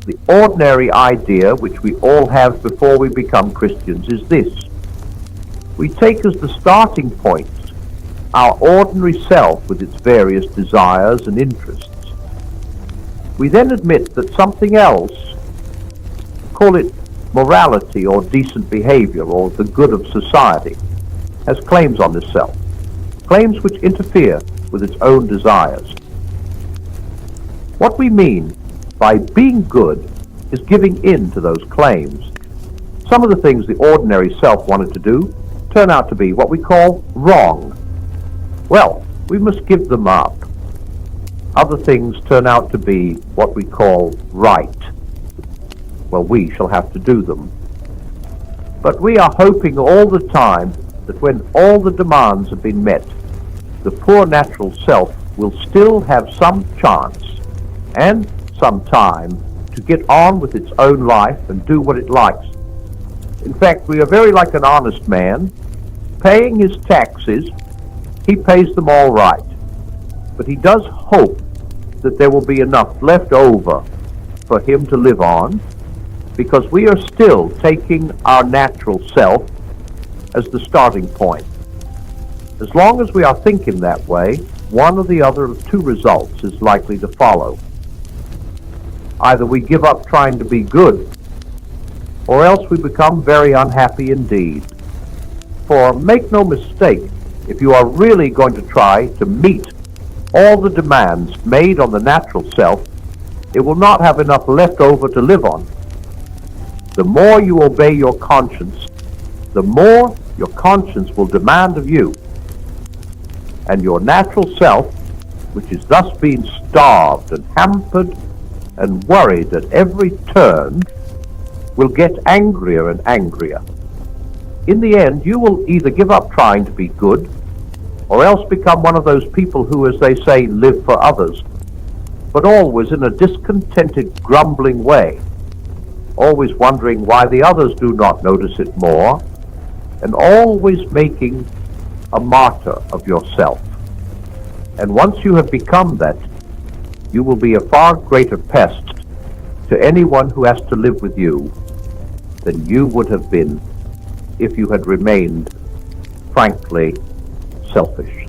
The ordinary idea, which we all have before we become Christians, is this. We take as the starting point our ordinary self with its various desires and interests. We then admit that something else, call it morality or decent behavior or the good of society, has claims on this self, claims which interfere with its own desires. What we mean by being good is giving in to those claims. Some of the things the ordinary self wanted to do turn out to be what we call wrong. Well, we must give them up. Other things turn out to be what we call right. Well, we shall have to do them. But we are hoping all the time that when all the demands have been met, the poor natural self will still have some chance and some time to get on with its own life and do what it likes. In fact, we are very like an honest man. Paying his taxes, he pays them all right. But he does hope that there will be enough left over for him to live on, because we are still taking our natural self as the starting point. As long as we are thinking that way, one or the other of two results is likely to follow. Either we give up trying to be good, or else we become very unhappy indeed. For make no mistake, if you are really going to try to meet all the demands made on the natural self, it will not have enough left over to live on. The more you obey your conscience, the more your conscience will demand of you. And your natural self, which is thus being starved and hampered and worried at every turn, will get angrier and angrier. In the end, you will either give up trying to be good, or else become one of those people who, as they say, live for others, but always in a discontented, grumbling way, always wondering why the others do not notice it more, and always making a martyr of yourself. And once you have become that, you will be a far greater pest to anyone who has to live with you than you would have been if you had remained, frankly, selfish.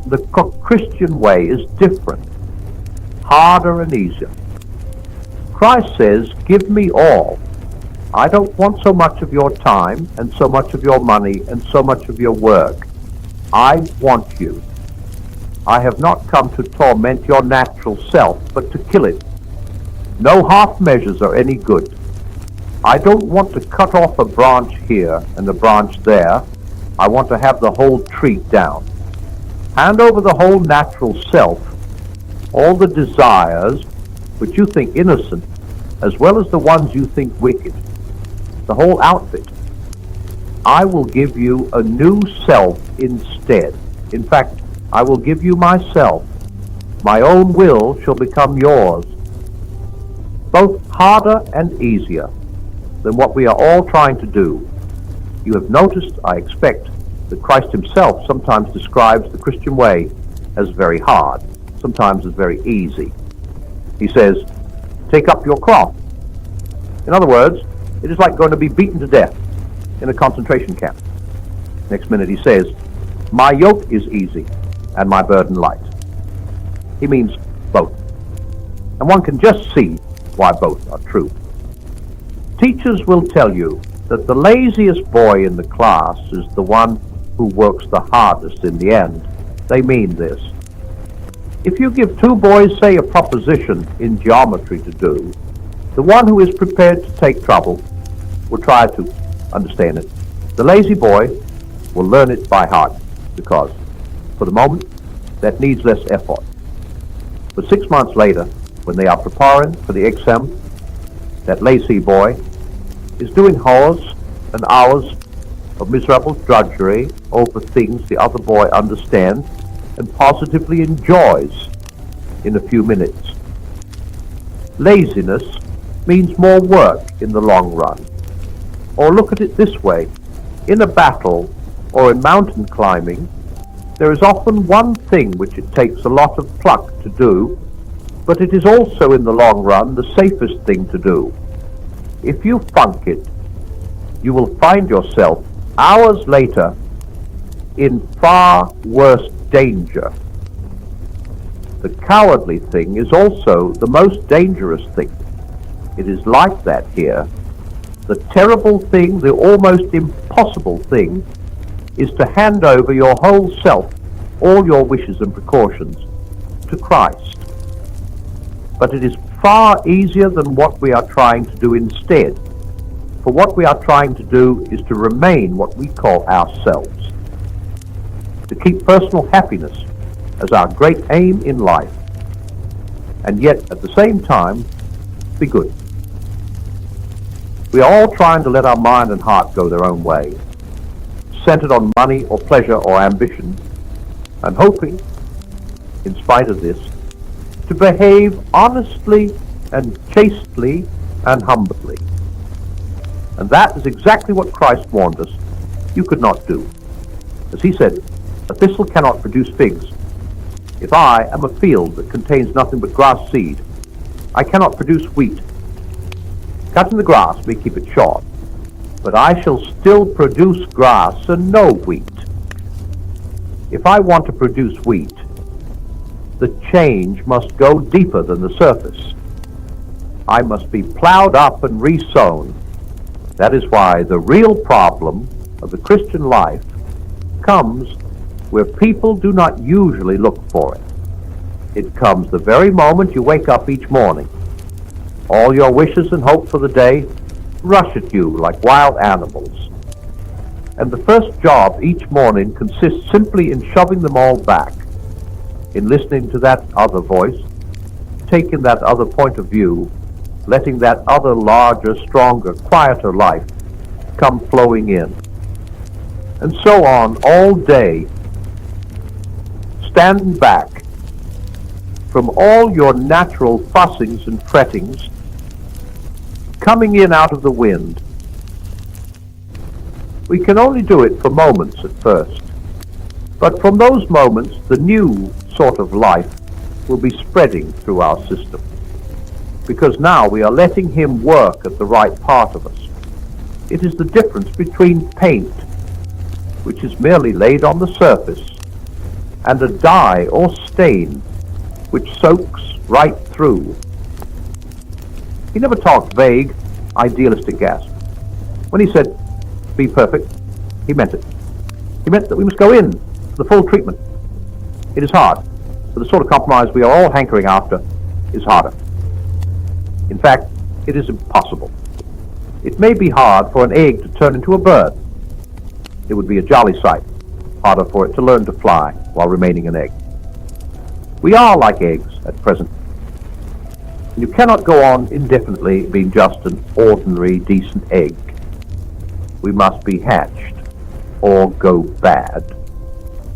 The Christian way is different, harder and easier. Christ says, give me all. I don't want so much of your time and so much of your money and so much of your work. I want you. I have not come to torment your natural self, but to kill it. No half measures are any good. I don't want to cut off a branch here and a branch there. I want to have the whole tree down. Hand over the whole natural self, all the desires which you think innocent, as well as the ones you think wicked, the whole outfit. I will give you a new self instead. In fact, I will give you myself. My own will shall become yours. Both harder and easier than what we are all trying to do. You have noticed, I expect, that Christ himself sometimes describes the Christian way as very hard, sometimes as very easy. He says, take up your cross. In other words, it is like going to be beaten to death in a concentration camp. Next minute he says, my yoke is easy and my burden light. He means both. And one can just see why both are true. Teachers will tell you that the laziest boy in the class is the one who works the hardest in the end. They mean this. If you give two boys, say, a proposition in geometry to do, the one who is prepared to take trouble will try to understand it. The lazy boy will learn it by heart because, for the moment, that needs less effort. But 6 months later, when they are preparing for the exam, that lazy boy is doing hours and hours of miserable drudgery over things the other boy understands and positively enjoys in a few minutes. Laziness means more work in the long run. Or look at it this way. In a battle or in mountain climbing, there is often one thing which it takes a lot of pluck to do but it is also in the long run the safest thing to do. If you funk it, you will find yourself hours later in far worse danger. The cowardly thing is also the most dangerous thing. It is like that here. The terrible thing, the almost impossible thing, is to hand over your whole self, all your wishes and precautions, to Christ. But it is far easier than what we are trying to do instead. For what we are trying to do is to remain what we call ourselves, to keep personal happiness as our great aim in life, and yet at the same time be good. We are all trying to let our mind and heart go their own way, centered on money or pleasure or ambition, and hoping, in spite of this, to behave honestly and chastely and humbly. And that is exactly what Christ warned us you could not do. As he said, a thistle cannot produce figs. If I am a field that contains nothing but grass seed, I cannot produce wheat. Cutting the grass may keep it short, but I shall still produce grass and no wheat. If I want to produce wheat, the change must go deeper than the surface. I must be plowed up and resown. That is why the real problem of the Christian life comes where people do not usually look for it. It comes the very moment you wake up each morning. All your wishes and hopes for the day rush at you like wild animals. And the first job each morning consists simply in shoving them all back, in listening to that other voice, taking that other point of view, letting that other larger, stronger, quieter life come flowing in. And so on all day, standing back from all your natural fussings and frettings, coming in out of the wind. We can only do it for moments at first, but from those moments the new sort of life will be spreading through our system, because now we are letting him work at the right part of us. It is the difference between paint, which is merely laid on the surface, and a dye or stain, which soaks right through. He never talked vague, idealistic gas. When he said, be perfect, he meant it. He meant that we must go in for the full treatment. It is hard, but the sort of compromise we are all hankering after is harder. In fact, it is impossible. It may be hard for an egg to turn into a bird. It would be a jolly sight harder for it to learn to fly while remaining an egg. We are like eggs at present. You cannot go on indefinitely being just an ordinary, decent egg. We must be hatched or go bad.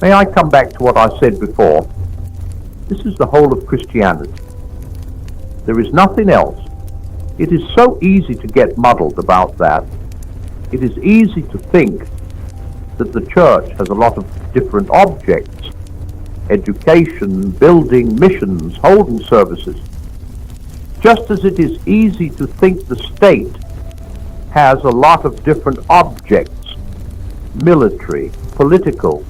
May I come back to what I said before? This is the whole of Christianity. There is nothing else. It is so easy to get muddled about that. It is easy to think that the church has a lot of different objects: education, building, missions, holding services. Just as it is easy to think the state has a lot of different objects: military, political,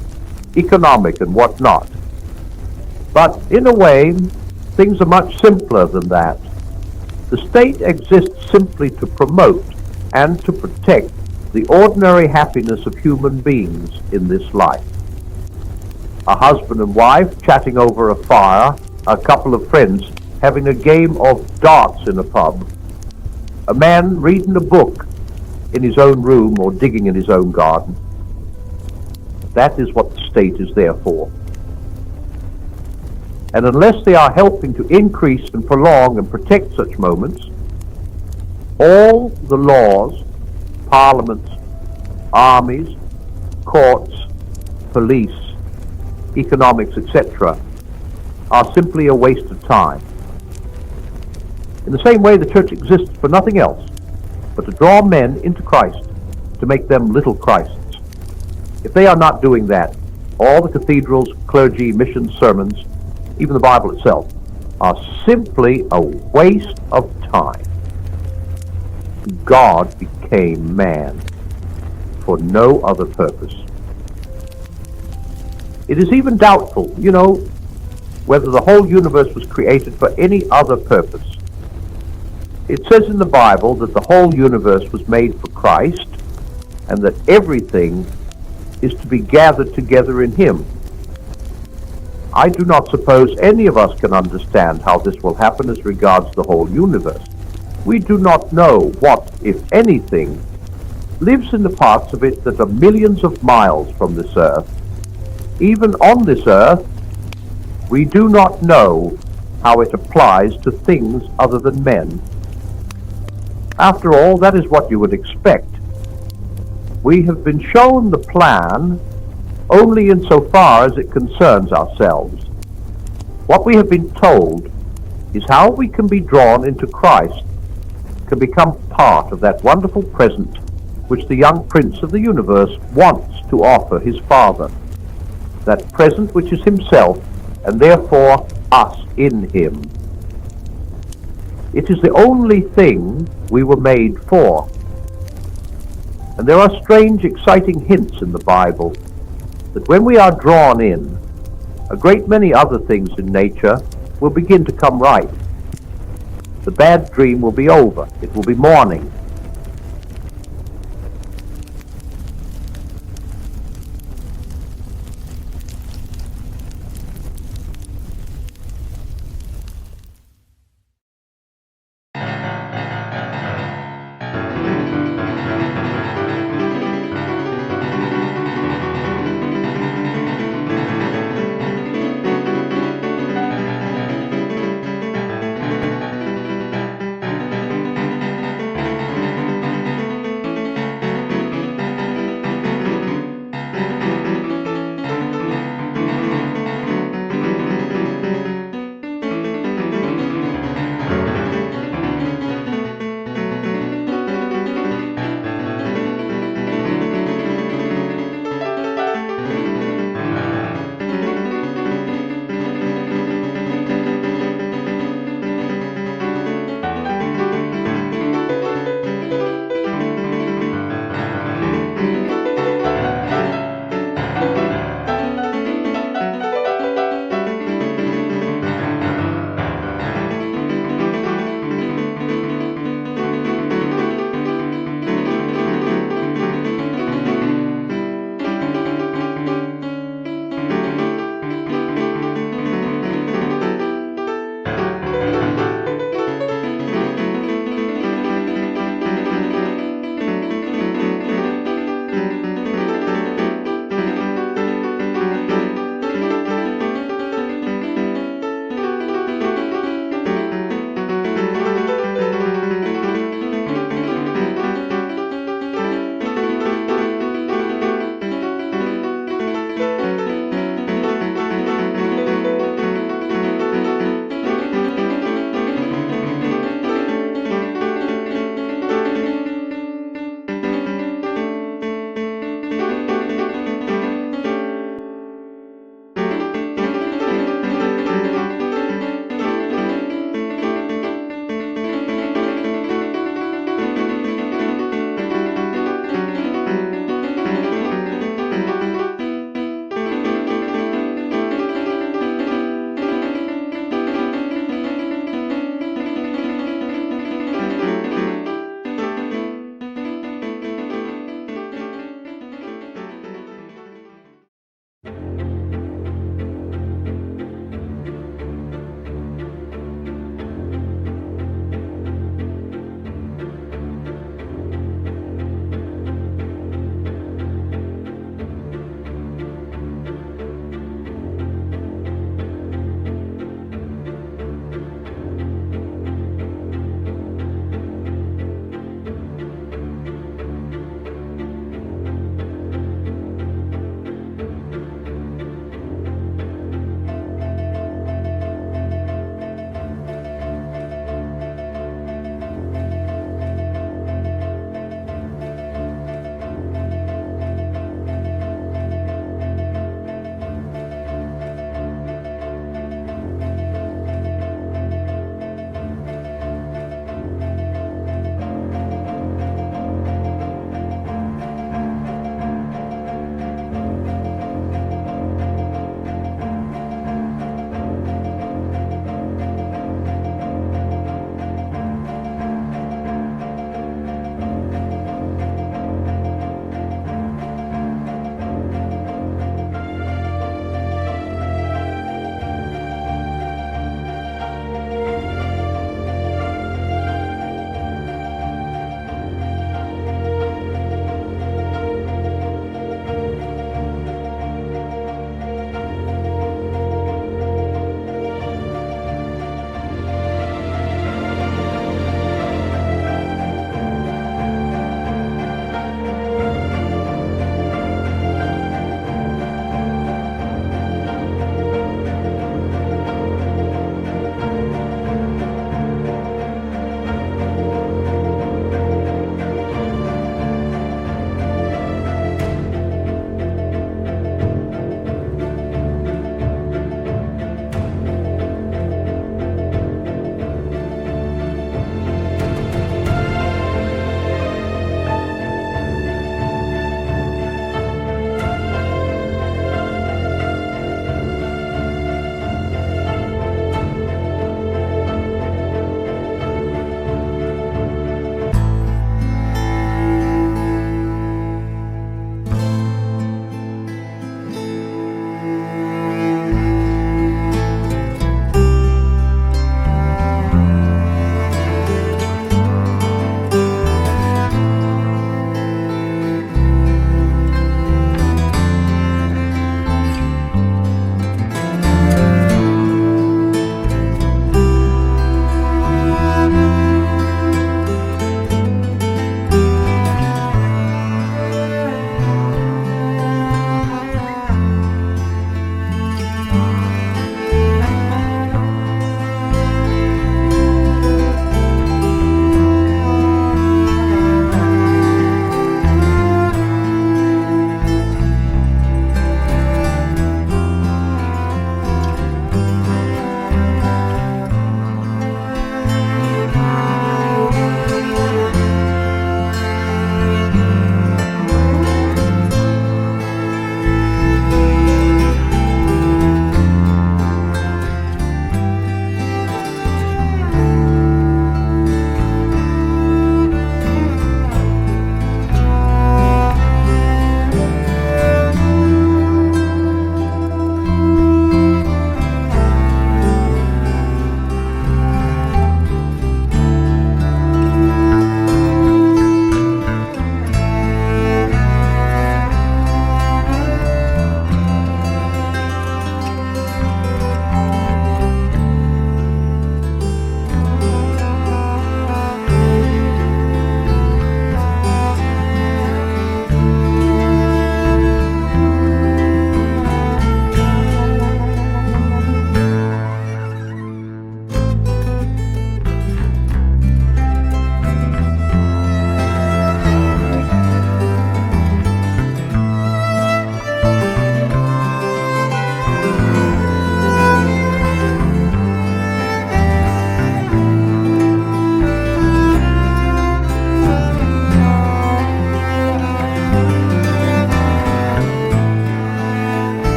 economic, and whatnot. But in a way, things are much simpler than that. The state exists simply to promote and to protect the ordinary happiness of human beings in this life. A husband and wife chatting over a fire, a couple of friends having a game of darts in a pub, a man reading a book in his own room or digging in his own garden. That is what the state is there for. And unless they are helping to increase and prolong and protect such moments, all the laws, parliaments, armies, courts, police, economics, etc., are simply a waste of time. In the same way, the church exists for nothing else but to draw men into Christ, to make them little Christs. If they are not doing that, all the cathedrals, clergy, missions, sermons, even the Bible itself, are simply a waste of time. God became man for no other purpose. It is even doubtful, whether the whole universe was created for any other purpose. It says in the Bible that the whole universe was made for Christ, and that everything is to be gathered together in Him. I do not suppose any of us can understand how this will happen as regards the whole universe. We do not know what, if anything, lives in the parts of it that are millions of miles from this earth. Even on this earth, we do not know how it applies to things other than men. After all, that is what you would expect. We have been shown the plan only insofar as it concerns ourselves. What we have been told is how we can be drawn into Christ, can become part of that wonderful present which the young prince of the universe wants to offer his Father, that present which is himself, and therefore us in him. It is the only thing we were made for. And there are strange, exciting hints in the Bible that when we are drawn in, a great many other things in nature will begin to come right. The bad dream will be over. It will be morning.